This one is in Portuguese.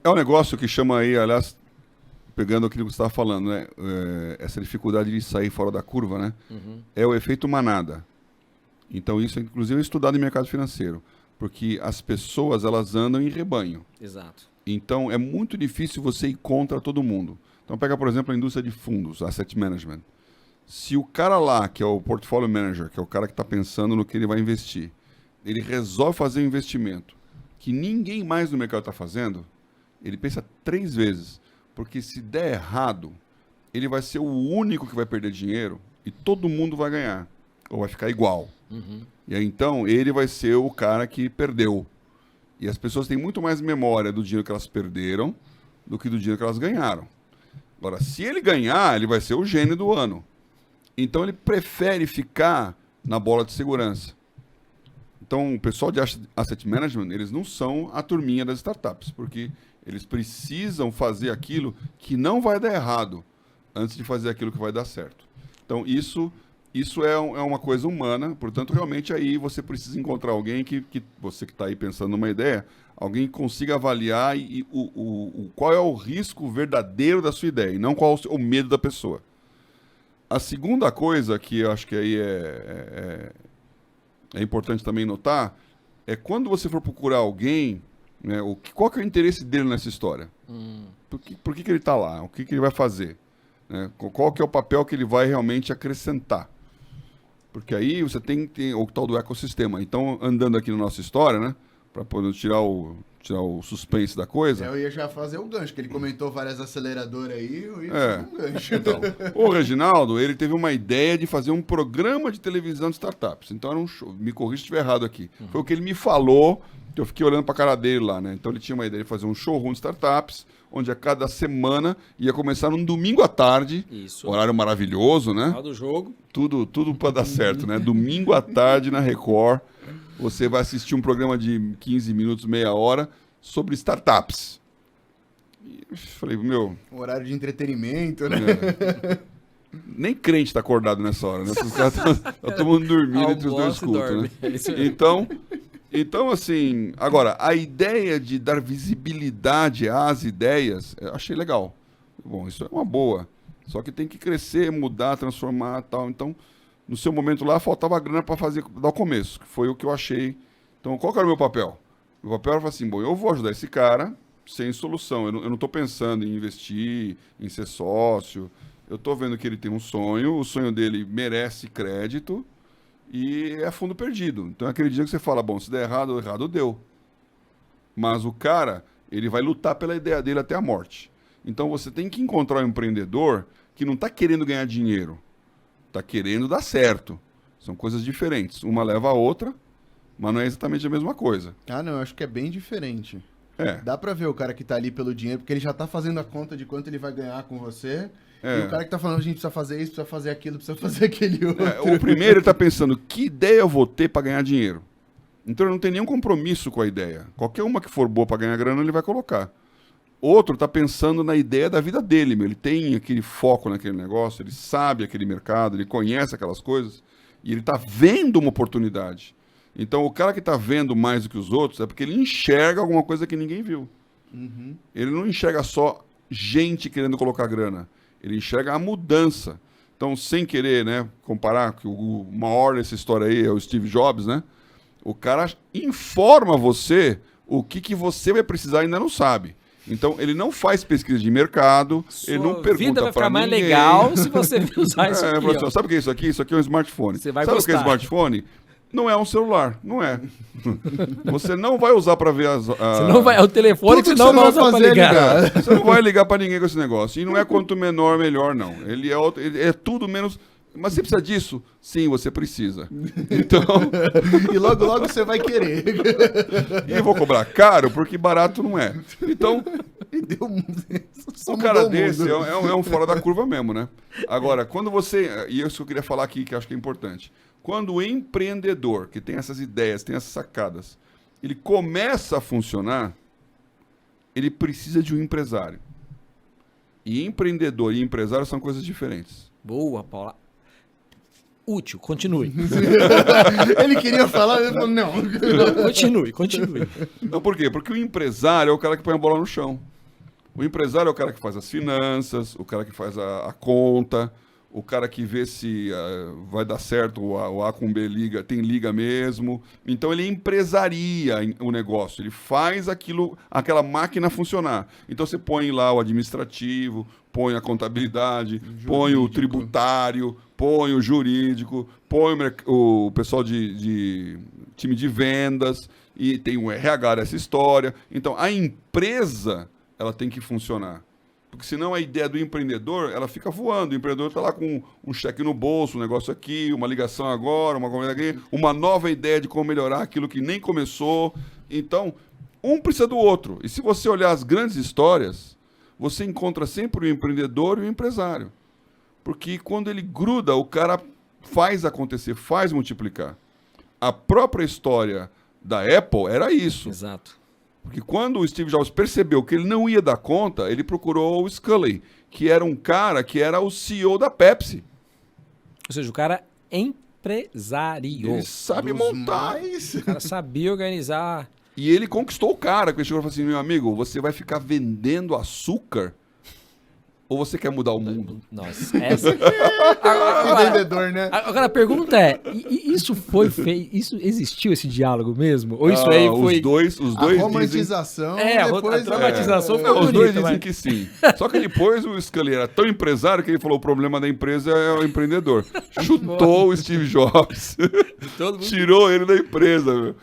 É um negócio que chama aí, aliás, pegando aquilo que você estava falando, né? Essa dificuldade de sair fora da curva, né? É o efeito manada. Então isso, inclusive, é estudado em mercado financeiro. Porque as pessoas, elas andam em rebanho. Exato. Então, é muito difícil você ir contra todo mundo. Então, pega, por exemplo, a indústria de fundos, asset management. Se o cara lá, que é o portfolio manager, que é o cara que está pensando no que ele vai investir, ele resolve fazer um investimento que ninguém mais no mercado está fazendo, ele pensa 3 vezes. Porque se der errado, ele vai ser o único que vai perder dinheiro e todo mundo vai ganhar. Ou vai ficar igual. E aí, então, ele vai ser o cara que perdeu. E as pessoas têm muito mais memória do dinheiro que elas perderam do que do dinheiro que elas ganharam. Agora, se ele ganhar, ele vai ser o gênio do ano. Então, ele prefere ficar na bola de segurança. Então, o pessoal de asset management, eles não são a turminha das startups, porque eles precisam fazer aquilo que não vai dar errado antes de fazer aquilo que vai dar certo. Então, isso é uma coisa humana, portanto, realmente aí você precisa encontrar alguém que você que está aí pensando numa ideia, alguém que consiga avaliar qual é o risco verdadeiro da sua ideia, e não qual é o medo da pessoa. A segunda coisa que eu acho que aí é importante também notar é quando você for procurar alguém, né, qual que é o interesse dele nessa história? Por que ele está lá? O que ele vai fazer? Né? Qual que é o papel que ele vai realmente acrescentar? Porque aí você tem o tal do ecossistema. Então, andando aqui na nossa história, né? Para poder tirar o suspense da coisa. Eu ia já fazer o gancho, que ele comentou várias aceleradoras aí, eu ia fazer um gancho. Então, o Reginaldo, ele teve uma ideia de fazer um programa de televisão de startups. Então, era um show. Me corrija se estiver errado aqui. Foi o que ele me falou, que eu fiquei olhando para a cara dele lá, né? Então, ele tinha uma ideia de fazer um showroom de startups, onde a cada semana ia começar num domingo à tarde. Isso. Horário maravilhoso, né? Final do jogo. Tudo para dar certo, né? Domingo à tarde na Record, você vai assistir um programa de 15 minutos, meia hora, sobre startups. E eu falei, meu... Horário de entretenimento, né? Nem crente tá acordado nessa hora, né? Os caras tá todo mundo dormindo entre os dois cultos, né? Então, assim... Agora, a ideia de dar visibilidade às ideias, eu achei legal. Bom, isso é uma boa. Só que tem que crescer, mudar, transformar e tal. Então, no seu momento lá, faltava grana para dar o começo, que foi o que eu achei. Então, qual que era o meu papel? Meu papel era assim, bom, eu vou ajudar esse cara sem solução. Eu não estou pensando em investir, em ser sócio. Eu estou vendo que ele tem um sonho, o sonho dele merece crédito e é fundo perdido. Então, é aquele dia que você fala, bom, se der errado, errado deu. Mas o cara, ele vai lutar pela ideia dele até a morte. Então, você tem que encontrar um empreendedor que não está querendo ganhar dinheiro, está querendo dar certo. São coisas diferentes. Uma leva a outra, mas não é exatamente a mesma coisa. Ah, não, eu acho que é bem diferente. É. Dá pra ver o cara que tá ali pelo dinheiro, porque ele já tá fazendo a conta de quanto ele vai ganhar com você. E o cara que tá falando, a gente precisa fazer isso, precisa fazer aquilo, precisa fazer aquele outro. O primeiro ele tá pensando, que ideia eu vou ter para ganhar dinheiro? Então ele não tem nenhum compromisso com a ideia. Qualquer uma que for boa para ganhar grana, ele vai colocar. Outro está pensando na ideia da vida dele, meu. Ele tem aquele foco naquele negócio, ele sabe aquele mercado, ele conhece aquelas coisas e ele está vendo uma oportunidade. Então, o cara que está vendo mais do que os outros é porque ele enxerga alguma coisa que ninguém viu. Ele não enxerga só gente querendo colocar grana, ele enxerga a mudança. Então, sem querer, né, comparar, que o maior dessa história aí é o Steve Jobs, né? O cara informa você o que você vai precisar e ainda não sabe. Então, ele não faz pesquisa de mercado, ele não pergunta para ninguém. Vida vai ficar mais legal se você usar isso aqui. Assim, sabe o que é isso aqui? Isso aqui é um smartphone. Você vai sabe gostar. O que é smartphone? Não é um celular, não é. Você não vai usar para ver as... Você não vai... É o telefone que você não vai usar para ligar. Você não vai ligar para ninguém com esse negócio. E não é quanto menor, melhor, não. Ele é tudo menos... Mas você precisa disso? Sim, você precisa. Então... E logo você vai querer. E eu vou cobrar caro, porque barato não é. Então... Um cara desse é um fora da curva mesmo, né? Agora, quando você... E isso que eu queria falar aqui, que eu acho que é importante. Quando o empreendedor, que tem essas ideias, tem essas sacadas, ele começa a funcionar, ele precisa de um empresário. E empreendedor e empresário são coisas diferentes. Boa, Paula. Útil, continue. Ele queria falar, ele falou, não. Continue. Não, por quê? Porque o empresário é o cara que põe a bola no chão. O empresário é o cara que faz as finanças, o cara que faz a conta, o cara que vê se vai dar certo, o A com B liga, tem liga mesmo. Então ele empresaria o negócio, ele faz aquela máquina funcionar. Então você põe lá o administrativo, põe a contabilidade, põe o tributário, põe o jurídico, põe o pessoal de time de vendas, e tem o RH dessa história. Então a empresa, ela tem que funcionar. Porque senão a ideia do empreendedor, ela fica voando. O empreendedor está lá com um cheque no bolso, um negócio aqui, uma ligação agora, uma coisa aqui, uma nova ideia de como melhorar aquilo que nem começou. Então, um precisa do outro. E se você olhar as grandes histórias, você encontra sempre o empreendedor e o empresário. Porque quando ele gruda, o cara faz acontecer, faz multiplicar. A própria história da Apple era isso. Exato. Porque quando o Steve Jobs percebeu que ele não ia dar conta, ele procurou o Sculley, que era um cara que era o CEO da Pepsi. Ou seja, o cara empresariou. Ele sabe montar. O cara sabia organizar. E ele conquistou o cara, porque ele chegou e falou assim, meu amigo, você vai ficar vendendo açúcar? Ou você quer mudar o mundo? Nossa, essa... Vendedor, né? Agora a pergunta é, isso foi feito, isso existiu esse diálogo mesmo? Ou isso aí foi... Os dois a romantização, depois... depois... a dramatização foi Os bonita, dois dizem mas... que sim. Só que depois o Sculley era tão empresário que ele falou, o problema da empresa é o empreendedor. Chutou o Steve Jobs. Tirou ele da empresa, meu.